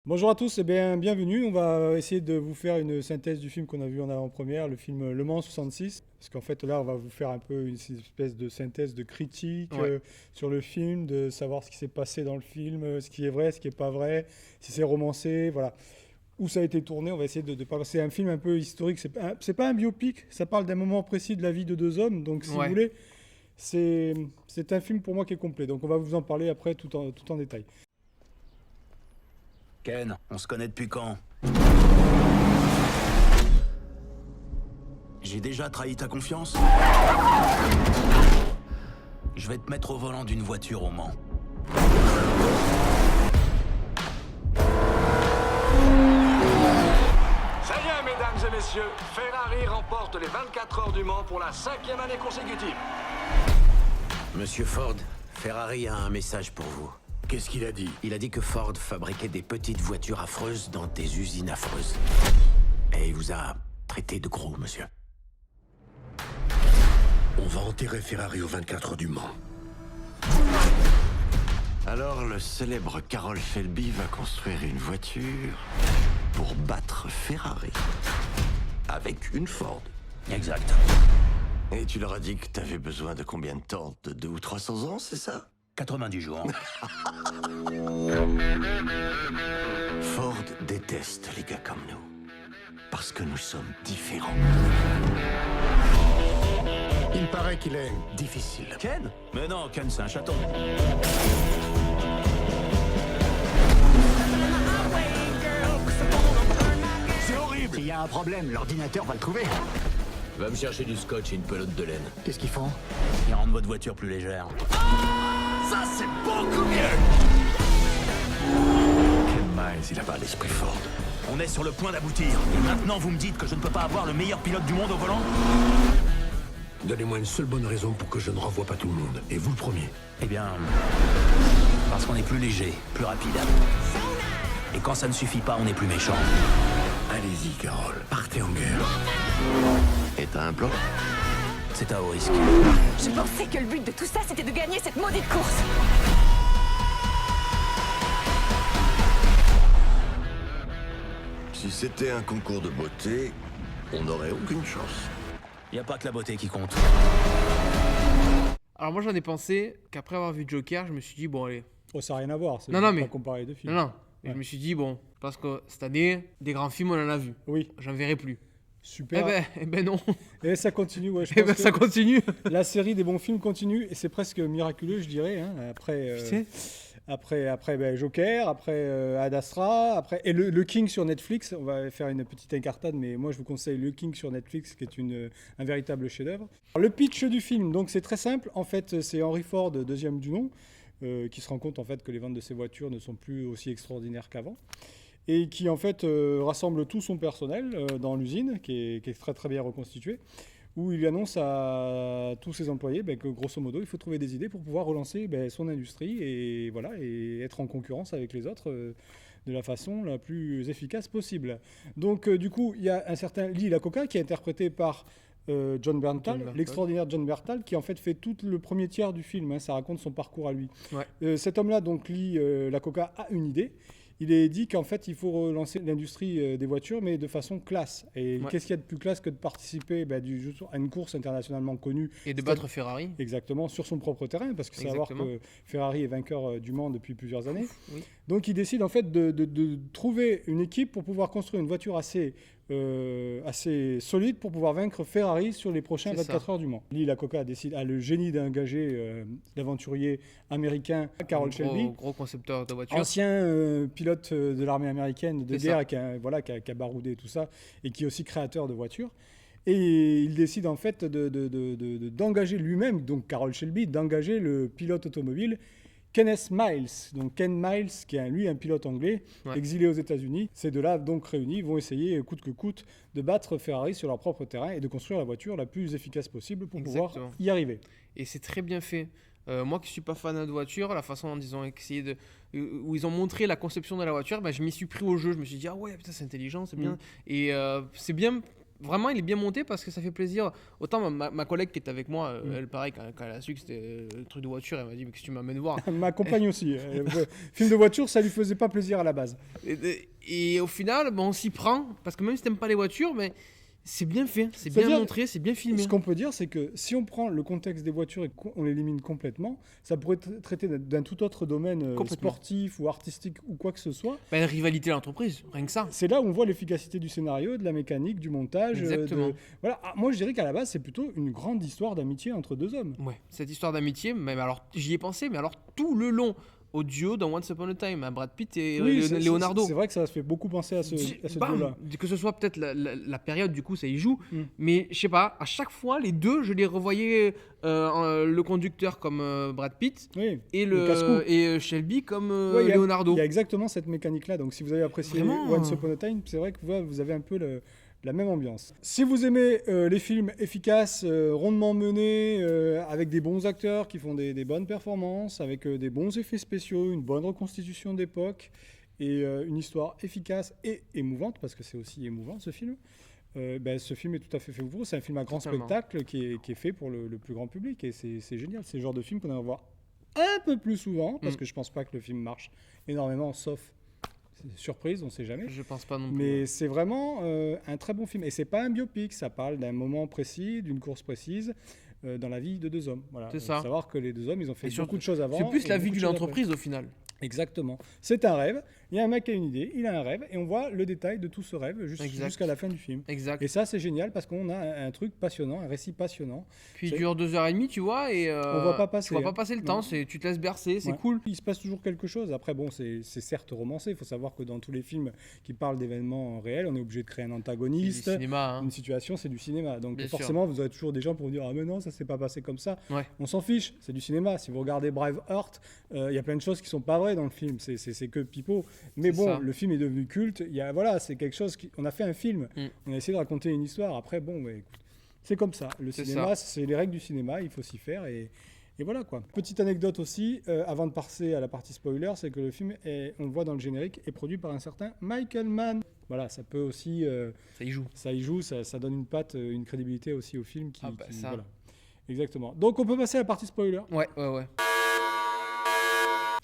Bonjour à tous et bienvenue. On va essayer de vous faire une synthèse du film qu'on a vu en avant-première, le film Le Mans 66. Parce qu'en fait, là, on va vous faire un peu une espèce de synthèse de critique sur le film, de savoir ce qui s'est passé dans le film, ce qui est vrai, ce qui n'est pas vrai, si c'est romancé, voilà. Où ça a été tourné, on va essayer de parler. C'est un film un peu historique, c'est pas un biopic, ça parle d'un moment précis de la vie de deux hommes. Donc, si vous voulez, c'est un film pour moi qui est complet. Donc, on va vous en parler après tout en détail. Ken, on se connaît depuis quand? J'ai déjà trahi ta confiance? Je vais te mettre au volant d'une voiture au Mans. Ça y est, mesdames et messieurs, Ferrari remporte les 24 heures du Mans pour la 5e année consécutive. Monsieur Ford, Ferrari a un message pour vous. Qu'est-ce qu'il a dit? Il a dit que Ford fabriquait des petites voitures affreuses dans des usines affreuses. Et il vous a traité de gros, monsieur. On va enterrer Ferrari aux 24 heures du Mans. Alors, le célèbre Carroll Shelby va construire une voiture pour battre Ferrari. Avec une Ford. Exact. Et tu leur as dit que t'avais besoin de combien de temps? De 200 ou 300 ans, c'est ça? 90 jours. Ford déteste les gars comme nous. Parce que nous sommes différents. Il paraît qu'il est difficile. Ken? Mais non, Ken, c'est un chaton. C'est horrible! S'il y a un problème, l'ordinateur va le trouver. Va me chercher du scotch et une pelote de laine. Qu'est-ce qu'ils font? Il rend votre voiture plus légère. Ça, c'est beaucoup mieux! Ken Miles, il a pas l'esprit Ford. On est sur le point d'aboutir. Et maintenant, vous me dites que je ne peux pas avoir le meilleur pilote du monde au volant? Donnez-moi une seule bonne raison pour que je ne renvoie pas tout le monde. Et vous le premier. Eh bien, parce qu'on est plus léger, plus rapide. Et quand ça ne suffit pas, on est plus méchant. Allez-y, Carroll. Partez en guerre. Et t'as un plan? C'est à haut risque. Je pensais que le but de tout ça, c'était de gagner cette maudite course. Si c'était un concours de beauté, on n'aurait aucune chance. Il n'y a pas que la beauté qui compte. Alors moi j'en ai pensé qu'après avoir vu Joker, je me suis dit bon allez. Oh, ça n'a rien à voir, c'est Non, pas mais- comparer deux films. Non. Et Ouais. je me suis dit bon, parce que cette année, des grands films on en a vu. Oui, J'en verrai plus. super. Eh ben non. Et ça continue, ouais, je Eh pense ben que ça continue. la série des bons films continue et c'est presque miraculeux, je dirais. Hein, Putain. après Joker, après Ad Astra, après et le King sur Netflix. On va faire une petite incartade, mais moi je vous conseille le King sur Netflix, qui est un véritable chef-d'œuvre. Alors, le pitch du film, donc c'est très simple. En fait, c'est Henry Ford, deuxième du nom, qui se rend compte en fait que les ventes de ses voitures ne sont plus aussi extraordinaires qu'avant. Et qui en fait rassemble tout son personnel dans l'usine, qui est très très bien reconstituée, où il annonce à tous ses employés que grosso modo il faut trouver des idées pour pouvoir relancer son industrie et voilà, et être en concurrence avec les autres de la façon la plus efficace possible. Donc du coup il y a un certain Lee Iacocca qui est interprété par John Bernthal, l'extraordinaire John Bernthal, qui en fait tout le premier tiers du film, hein, ça raconte son parcours à lui. Ouais. Cet homme-là, donc Lee Iacocca, a une idée. Il est dit qu'en fait, il faut relancer l'industrie des voitures, mais de façon classe. Et qu'est-ce qu'il y a de plus classe que de participer à une course internationalement connue Et de battre Ferrari. exactement sur son propre terrain, parce que savoir que Ferrari est vainqueur du Mans depuis plusieurs années. Oui. Donc il décide en fait de trouver une équipe pour pouvoir construire une voiture assez solide pour pouvoir vaincre Ferrari sur les prochains C'est 24 ça. heures du Mans. Lee Iacocca a le génie d'engager l'aventurier américain Carroll Shelby, Gros concepteur de voiture. ancien pilote de l'armée américaine de C'est guerre, ça. qui a baroudé tout ça, et qui est aussi créateur de voitures. Et il décide en fait d'engager lui-même, donc Carroll Shelby, d'engager le pilote automobile Kenneth Miles. Donc Ken Miles, qui est lui un pilote anglais, exilé aux États-Unis. Ces deux-là, donc réunis, vont essayer coûte que coûte de battre Ferrari sur leur propre terrain et de construire la voiture la plus efficace possible pour pouvoir y arriver. Et c'est très bien fait. Moi qui suis pas fan de voiture, la façon dont ils ont essayé où ils ont montré la conception de la voiture, je m'y suis pris au jeu. Je me suis dit ah ouais putain c'est intelligent, c'est bien. Et c'est bien vraiment, il est bien monté parce que ça fait plaisir. Autant ma collègue qui est avec moi, elle, pareil, quand elle a su que c'était le truc de voiture, elle m'a dit, mais que tu m'amènes voir. Ma compagne aussi. Film de voiture, ça lui faisait pas plaisir à la base. Et au final, on s'y prend, parce que même si t'aimes pas les voitures, mais c'est bien fait, c'est bien montré, c'est bien filmé. Ce qu'on peut dire, c'est que si on prend le contexte des voitures et qu'on l'élimine complètement, ça pourrait être traité d'un tout autre domaine sportif ou artistique ou quoi que ce soit. Une rivalité à l'entreprise, rien que ça. C'est là où on voit l'efficacité du scénario, de la mécanique, du montage. Exactement. Voilà. Moi, je dirais qu'à la base, c'est plutôt une grande histoire d'amitié entre deux hommes. Ouais, cette histoire d'amitié, même alors j'y ai pensé, mais alors tout le long, au duo dans Once Upon a Time, à Brad Pitt et Leonardo. C'est vrai que ça fait beaucoup penser à ce duo-là. Que ce soit peut-être la période, du coup, ça y joue. Mais je sais pas, à chaque fois, les deux, je les revoyais le conducteur comme Brad Pitt et Shelby comme Leonardo. Il y a exactement cette mécanique-là. Donc si vous avez apprécié Once Upon a Time, c'est vrai que vous avez un peu la même ambiance. Si vous aimez les films efficaces, rondement menés, avec des bons acteurs qui font des bonnes performances, avec des bons effets spéciaux, une bonne reconstitution d'époque et une histoire efficace et émouvante, parce que c'est aussi émouvant ce film, ce film est tout à fait fait pour vous. C'est un film à grand spectacle qui est fait pour le plus grand public et c'est génial. C'est le genre de film qu'on va voir un peu plus souvent, parce que je pense pas que le film marche énormément, sauf... surprise, on ne sait jamais. Je pense pas non plus. Mais c'est vraiment un très bon film. Et c'est pas un biopic, ça parle d'un moment précis, d'une course précise dans la vie de deux hommes. Voilà. C'est ça. Il faut savoir que les deux hommes, ils ont fait beaucoup de choses avant. C'est plus la vie d'une entreprise au final. Exactement. C'est un rêve. Il y a un mec qui a une idée, il a un rêve, et on voit le détail de tout ce rêve jusqu'à la fin du film. Exact. Et ça, c'est génial parce qu'on a un truc passionnant, un récit passionnant. Puis il dure 2h30, tu vois, et on voit pas passer. Tu vois pas passer le temps, tu te laisses bercer, c'est cool. Il se passe toujours quelque chose. Après, bon, c'est certes romancé. Il faut savoir que dans tous les films qui parlent d'événements réels, on est obligé de créer un antagoniste, du cinéma, une situation, c'est du cinéma. Donc bien forcément, sûr. vous aurez toujours des gens pour vous dire ah mais non, ça s'est pas passé comme ça. Ouais. On s'en fiche, c'est du cinéma. Si vous regardez Braveheart, il y a plein de choses qui sont pas vraies dans le film. C'est que pipeau. Mais bon, le film est devenu culte. C'est quelque chose on a fait un film. On a essayé de raconter une histoire. Après, bon, écoute, c'est comme ça. Le cinéma, c'est les règles du cinéma. Il faut s'y faire et voilà quoi. Petite anecdote aussi, avant de passer à la partie spoiler, c'est que le film, on le voit dans le générique, est produit par un certain Michael Mann. Voilà, ça peut aussi... ça y joue, ça donne une patte, une crédibilité aussi au film. Voilà. Exactement. Donc on peut passer à la partie spoiler. Ouais.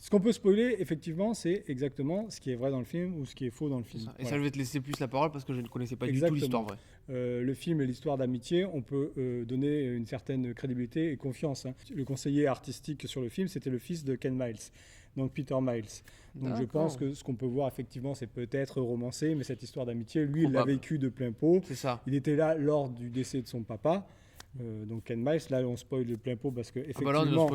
Ce qu'on peut spoiler, effectivement, c'est exactement ce qui est vrai dans le film ou ce qui est faux dans le film. Ça. Et ça, je vais te laisser plus la parole parce que je ne connaissais pas du tout l'histoire vraie. Le film et l'histoire d'amitié, on peut donner une certaine crédibilité et confiance. Le conseiller artistique sur le film, c'était le fils de Ken Miles, donc Peter Miles. Donc je pense que ce qu'on peut voir, effectivement, c'est peut-être romancé, mais cette histoire d'amitié, lui, il l'a vécu de plein pot. C'est ça. Il était là lors du décès de son papa. Donc Ken Miles, là on spoil de plein pot parce que effectivement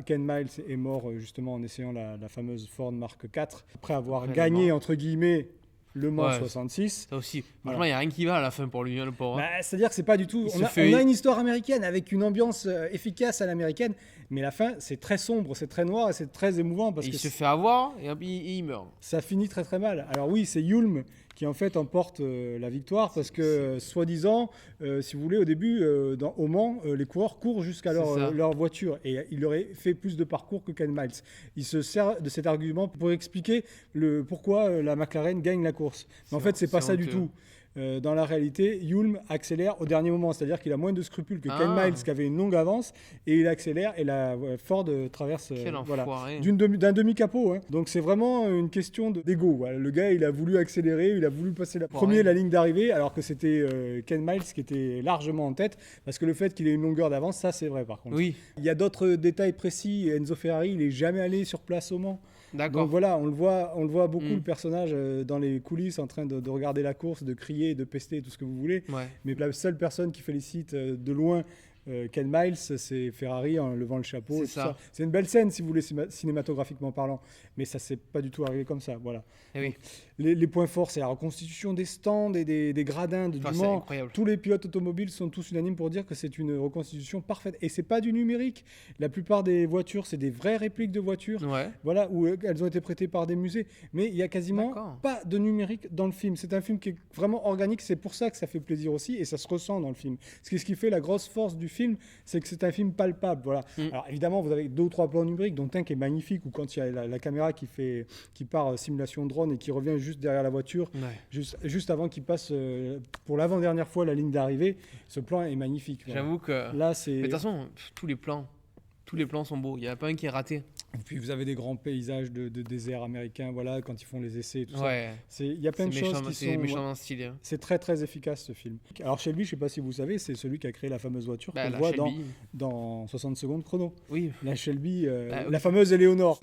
Ken Miles est mort justement en essayant la fameuse Ford Mark IV après avoir gagné entre guillemets Le Mans 66. Ça aussi. Franchement, il n'y a rien qui va à la fin pour lui, le pauvre. C'est-à-dire que c'est pas du tout. On a une histoire américaine avec une ambiance efficace à l'américaine, mais la fin c'est très sombre, c'est très noir et c'est très émouvant parce il se fait avoir et il meurt. Ça finit très très mal. Alors oui, c'est Yulm qui en fait emporte la victoire parce que soi-disant, si vous voulez, au début, au Mans, les coureurs courent jusqu'à leur voiture et il aurait fait plus de parcours que Ken Miles. Il se sert de cet argument pour expliquer pourquoi la McLaren gagne la course. Mais en fait, c'est pas ça du tout. Dans la réalité, Yulm accélère au dernier moment, c'est-à-dire qu'il a moins de scrupules que Ken Miles qui avait une longue avance et il accélère et la Ford traverse d'un demi-capot. Donc c'est vraiment une question d'ego. Le gars, il a voulu accélérer, il a voulu passer premier la ligne d'arrivée alors que c'était Ken Miles qui était largement en tête parce que le fait qu'il ait une longueur d'avance, ça c'est vrai par contre. Oui. Il y a d'autres détails précis. Enzo Ferrari, il n'est jamais allé sur place au Mans. D'accord. Donc voilà, on le voit beaucoup le personnage dans les coulisses en train de regarder la course, de crier, de pester, tout ce que vous voulez. Ouais. Mais la seule personne qui félicite de loin Ken Miles, c'est Ferrari en levant le chapeau. C'est ça. C'est une belle scène si vous voulez cinématographiquement parlant, mais ça s'est pas du tout arrivé comme ça. Voilà. Et oui. Les points forts, c'est la reconstitution des stands et des gradins du Mans. Tous les pilotes automobiles sont tous unanimes pour dire que c'est une reconstitution parfaite. Et c'est pas du numérique. La plupart des voitures, c'est des vraies répliques de voitures. Ouais. Voilà, où elles ont été prêtées par des musées. Mais il y a quasiment pas de numérique dans le film. C'est un film qui est vraiment organique. C'est pour ça que ça fait plaisir aussi et ça se ressent dans le film. Ce qui fait la grosse force du film. film, c'est que c'est un film palpable. Voilà. Alors évidemment, vous avez 2 ou 3 plans numériques, dont un qui est magnifique, où quand il y a la caméra qui part simulation drone et qui revient juste derrière la voiture, juste avant qu'il passe pour l'avant-dernière fois la ligne d'arrivée, ce plan est magnifique. Voilà. J'avoue que... Là, c'est... Mais de toute façon, tous les plans sont beaux. Il n'y a pas un qui est raté. Et puis vous avez des grands paysages de désert américain, voilà, quand ils font les essais et tout ouais. ça. Il y a plein de choses qui c'est sont... méchamment stylé. Hein. C'est très très efficace ce film. Alors Shelby, je ne sais pas si vous savez, c'est celui qui a créé la fameuse voiture qu'on voit dans 60 secondes chrono. Oui. La Shelby, la fameuse Eleonore.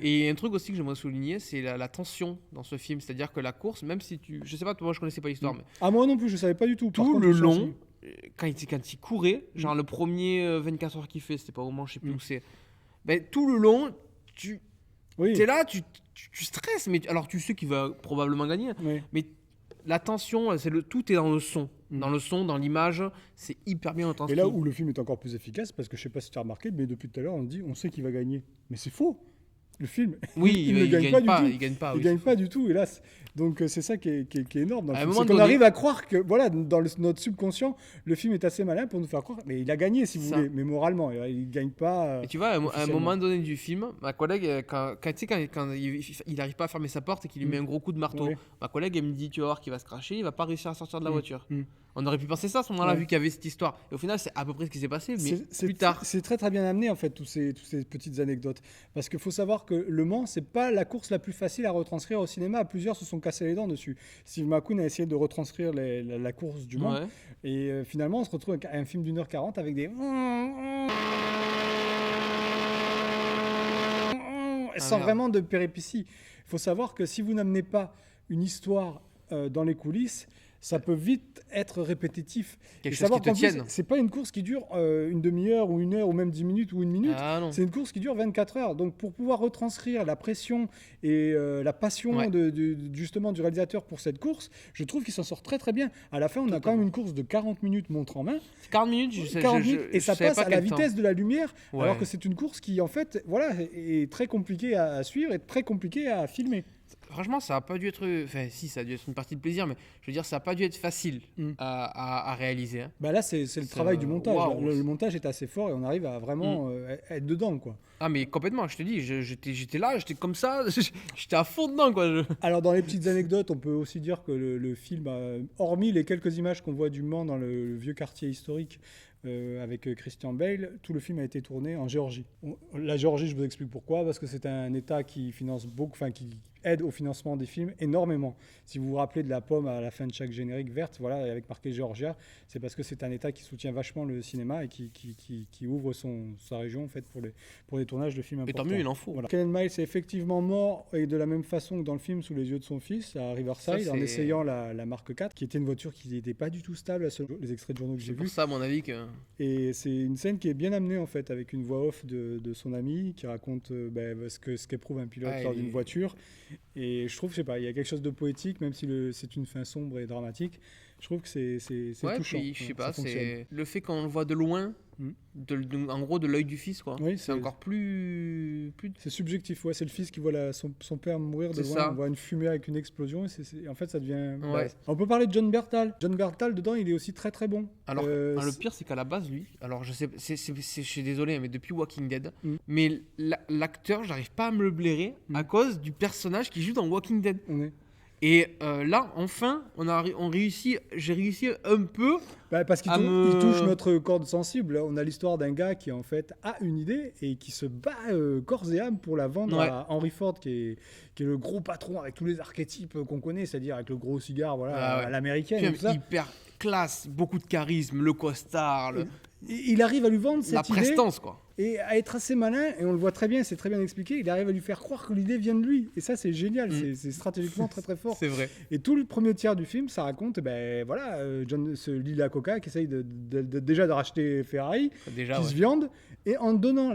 Et un truc aussi que j'aimerais souligner, c'est la tension dans ce film. C'est-à-dire que la course, même si tu... Je sais pas, moi je connaissais pas l'histoire, mais... Ah, moi non plus, je savais pas du tout. Tout le long, quand il courait, genre le premier 24 heures qu'il fait, c'était pas au Mans, je sais plus où c'est. Ben, tout le long, t'es là, tu stresses, mais alors tu sais qu'il va probablement gagner. Oui. Mais la tension, tout est dans le son. Dans le son, dans l'image, c'est hyper bien retranscrit. Et là où le film est encore plus efficace, parce que je sais pas si tu as remarqué, mais depuis tout à l'heure, on sait qu'il va gagner. Mais c'est faux. Le film, il ne gagne pas du tout. Il gagne pas du tout, hélas. Donc c'est ça qui est énorme. Dans le film. C'est qu'on arrive à croire que, voilà, dans notre subconscient, le film est assez malin pour nous faire croire. Mais il a gagné, si vous voulez, mais moralement, il gagne pas. Et tu vois, à un moment donné du film, ma collègue, quand il n'arrive pas à fermer sa porte et qu'il lui met un gros coup de marteau, ma collègue elle me dit, tu vas voir qu'il va se cracher, il va pas réussir à sortir de la voiture. On aurait pu penser ça à ce moment-là, vu qu'il y avait cette histoire. Et au final, c'est à peu près ce qui s'est passé, mais plus tard. C'est très très bien amené, en fait, toutes ces petites anecdotes. Parce qu'il faut savoir que Le Mans, c'est pas la course la plus facile à retranscrire au cinéma. Plusieurs se sont cassés les dents dessus. Steve McQueen a essayé de retranscrire la course du Mans. Ouais. Et finalement, on se retrouve avec un film d'1h40 avec des... sans vraiment de péripéties. Il faut savoir que si vous n'amenez pas une histoire dans les coulisses, ça peut vite être répétitif. Quelque chose qui te tienne. C'est pas une course qui dure une demi-heure ou 1 heure ou même 10 minutes ou 1 minute. C'est une course qui dure 24 heures. Donc pour pouvoir retranscrire la pression et la passion justement du réalisateur pour cette course, je trouve qu'il s'en sort très très bien. À la fin, on a quand même une course de 40 minutes montre en main. 40 minutes, et ça passe à la vitesse de la lumière, alors que c'est une course qui en fait est très compliquée à suivre et très compliquée à filmer. Franchement, ça n'a pas dû être... Enfin, si, ça a dû être une partie de plaisir, mais je veux dire, ça n'a pas dû être facile à réaliser. Hein. Bah là, c'est le travail du montage. Wow. Le montage est assez fort et on arrive à vraiment être dedans, quoi. Ah, mais complètement, je te dis, j'étais là, j'étais comme ça, j'étais à fond dedans, quoi. Alors, dans les petites anecdotes, on peut aussi dire que le film, hormis les quelques images qu'on voit du Mans dans le vieux quartier historique, avec Christian Bale, tout le film a été tourné en Géorgie. La Géorgie, je vous explique pourquoi, parce que c'est un État qui finance beaucoup, enfin qui aide au financement des films énormément. Si vous vous rappelez de la pomme à la fin de chaque générique verte, voilà, avec marqué Géorgia, c'est parce que c'est un État qui soutient vachement le cinéma et qui ouvre sa région en fait pour les tournages de films importants. Et tant mieux, il en faut. Voilà. Kellen Miles est effectivement mort et de la même façon que dans le film sous les yeux de son fils à Riverside, en essayant la Mark 4, qui était une voiture qui n'était pas du tout stable à les extraits de journaux que j'ai vus. C'est pour ça, à mon avis, que... Et c'est une scène qui est bien amenée en fait, avec une voix off de son ami qui raconte ce qu'éprouve un pilote lors d'une voiture. Et je trouve, je sais pas, il y a quelque chose de poétique, même si c'est une fin sombre et dramatique. Je trouve que c'est touchant. Puis, je sais pas, c'est le fait qu'on le voit de loin, en gros de l'œil du fils, quoi. Oui, c'est encore plus... C'est subjectif, ouais. C'est le fils qui voit son père mourir de loin. Ça. On voit une fumée avec une explosion et en fait ça devient... Ouais. On peut parler de John Bernthal. John Bernthal, dedans, il est aussi très très bon. Alors, le pire, c'est qu'à la base, lui, alors je sais, je suis désolé, mais depuis Walking Dead, mais l'acteur, j'arrive pas à me le blairer à cause du personnage qui joue dans Walking Dead. Et là, enfin, j'ai réussi un peu. Parce qu'il touche notre corde sensible. On a l'histoire d'un gars qui en fait a une idée et qui se bat corps et âme pour la vendre à Henry Ford, qui est le gros patron avec tous les archétypes qu'on connaît, c'est-à-dire avec le gros cigare, à l'américaine. Et tout ça. Hyper classe, beaucoup de charisme, le costard. Il arrive à lui vendre cette idée. La prestance, quoi. et à être assez malin, et on le voit très bien, c'est très bien expliqué, il arrive à lui faire croire que l'idée vient de lui. Et ça, c'est génial, c'est stratégiquement très très fort. C'est vrai. Et tout le premier tiers du film, ça raconte ce Lila Coca qui essaye déjà de racheter Ferrari, se viande, et en disant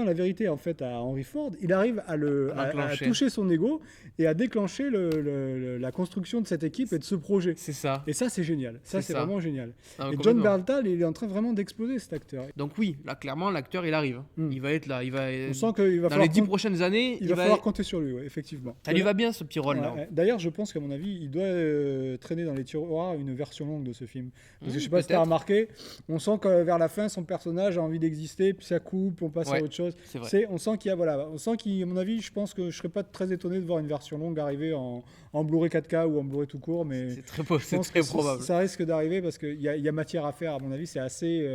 la vérité en fait à Henry Ford, il arrive à toucher son ego et à déclencher la construction de cette équipe et de ce projet. C'est ça. Et ça, c'est génial. Ça, c'est vraiment génial. Ah, et John Bernthal, il est en train vraiment d'exploser, cet acteur. Donc oui, là, clairement, l'acteur, il arrive. Il va être là. On sent qu'il va dans les 10 prochaines années, il va falloir compter sur lui, effectivement. Ça lui va bien, ce petit rôle-là. D'ailleurs, je pense qu'à mon avis, il doit traîner dans les tiroirs une version longue de ce film. Parce que je sais pas si tu as remarqué, on sent que vers la fin, son personnage a envie d'exister, puis ça coupe, on passe à autre chose. C'est vrai. On sent qu'il y a, à mon avis, je pense que je serais pas très étonné de voir une version longue arriver en Blu-ray 4K ou en Blu-ray tout court, mais c'est très probable. Ça risque d'arriver parce qu'il y a matière à faire, à mon avis, c'est assez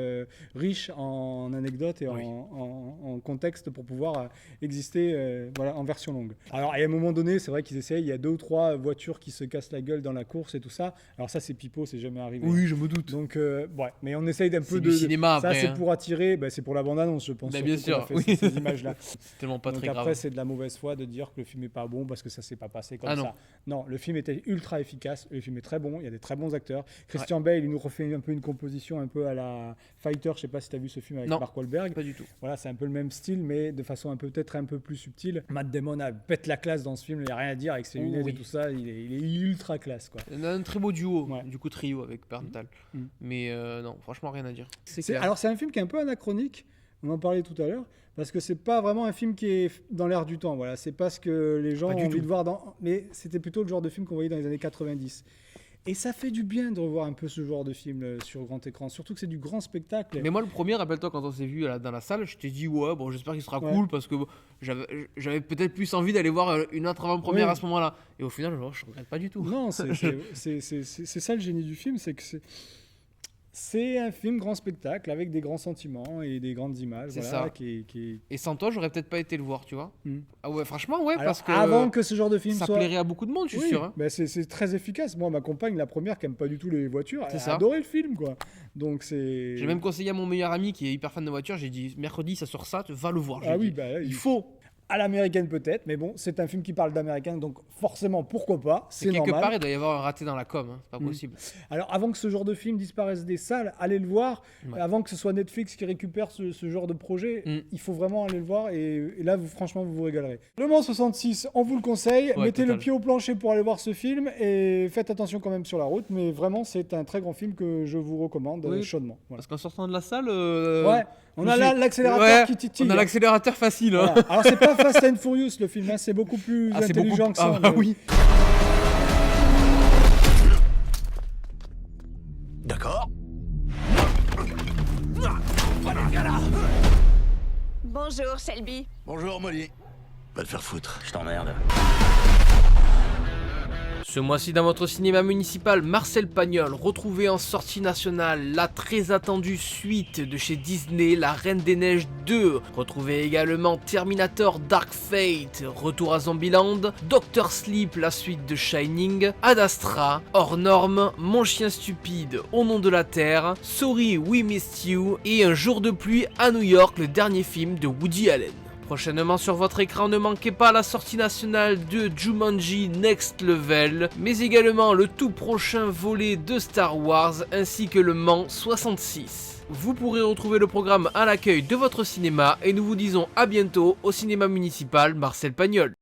riche en anecdotes et en contexte pour pouvoir exister en version longue. Alors, à un moment donné, c'est vrai qu'ils essayent, il y a 2 ou 3 voitures qui se cassent la gueule dans la course et tout ça. Alors ça, c'est pipeau, c'est jamais arrivé. Oui, je me doute. Donc, mais on essaye d'un peu de cinéma. Ça, après, c'est pour attirer, c'est pour la bande-annonce, je pense. Bien sûr, ces images-là. C'est tellement pas donc très grave. Après, c'est de la mauvaise foi de dire que le film est pas bon parce que ça s'est pas passé comme ça. Non, le film était ultra efficace, le film est très bon, il y a des très bons acteurs. Christian Bale, il nous refait un peu une composition un peu à la Fighter, je sais pas si tu as vu ce film avec Mark Wahlberg. Pas du tout. Voilà, c'est un peu le même style, mais de façon peut-être un peu plus subtile. Matt Damon pète la classe dans ce film, il n'y a rien à dire avec ses lunettes et tout ça, il est ultra classe, quoi. Il a un très beau duo, du coup trio avec Bernthal. Mais non, franchement, rien à dire. Alors, c'est un film qui est un peu anachronique, on en parlait tout à l'heure, parce que c'est pas vraiment un film qui est dans l'air du temps. Voilà, c'est pas ce que les gens ont envie de voir mais c'était plutôt le genre de film qu'on voyait dans les années 90. Et ça fait du bien de revoir un peu ce genre de film sur grand écran, surtout que c'est du grand spectacle. Mais moi, le premier, rappelle-toi, quand on s'est vu dans la salle, je t'ai dit, j'espère qu'il sera cool, parce que j'avais peut-être plus envie d'aller voir une autre avant-première à ce moment-là. Et au final, je regrette pas du tout. Non, c'est ça le génie du film, c'est que c'est un film grand spectacle avec des grands sentiments et des grandes images. C'est ça. Et sans toi, j'aurais peut-être pas été le voir, tu vois. Ah ouais, franchement, alors, parce que avant que ce genre de film ça plairait à beaucoup de monde, je suis sûr. Hein. C'est très efficace. Moi, ma compagne, la première, qui aime pas du tout les voitures, elle a adoré le film, quoi. Donc c'est. J'ai même conseillé à mon meilleur ami qui est hyper fan de voitures. J'ai dit mercredi, ça sort ça, va le voir. Il faut. À l'américaine peut-être, mais bon, c'est un film qui parle d'américain, donc forcément, pourquoi pas, c'est normal. Quelque part, il doit y avoir un raté dans la com, c'est pas possible. Alors, avant que ce genre de film disparaisse des salles, allez le voir. Avant que ce soit Netflix qui récupère ce genre de projet, il faut vraiment aller le voir, et là, franchement, vous vous régalerez. Le Mans 66, on vous le conseille, mettez le pied au plancher pour aller voir ce film, et faites attention quand même sur la route, mais vraiment, c'est un très grand film que je vous recommande chaudement. Voilà. Parce qu'en sortant de la salle... on a l'accélérateur qui titille. On a l'accélérateur facile. Voilà. Alors, c'est pas Fast and Furious le film, c'est beaucoup plus intelligent que ça. Oui. D'accord. Bonjour, Shelby. Bonjour, Molly. Va te faire foutre. Je t'emmerde. Ce mois-ci dans votre cinéma municipal, Marcel Pagnol, retrouvé en sortie nationale, la très attendue suite de chez Disney, La Reine des Neiges 2. Retrouvez également Terminator Dark Fate, Retour à Zombieland, Dr. Sleep, la suite de Shining, Ad Astra, Hors Norme, Mon Chien Stupide, Au Nom de la Terre, Sorry We Missed You et Un Jour de Pluie à New York, le dernier film de Woody Allen. Prochainement sur votre écran, ne manquez pas la sortie nationale de Jumanji Next Level, mais également le tout prochain volet de Star Wars ainsi que le Mans 66. Vous pourrez retrouver le programme à l'accueil de votre cinéma et nous vous disons à bientôt au cinéma municipal Marcel Pagnol.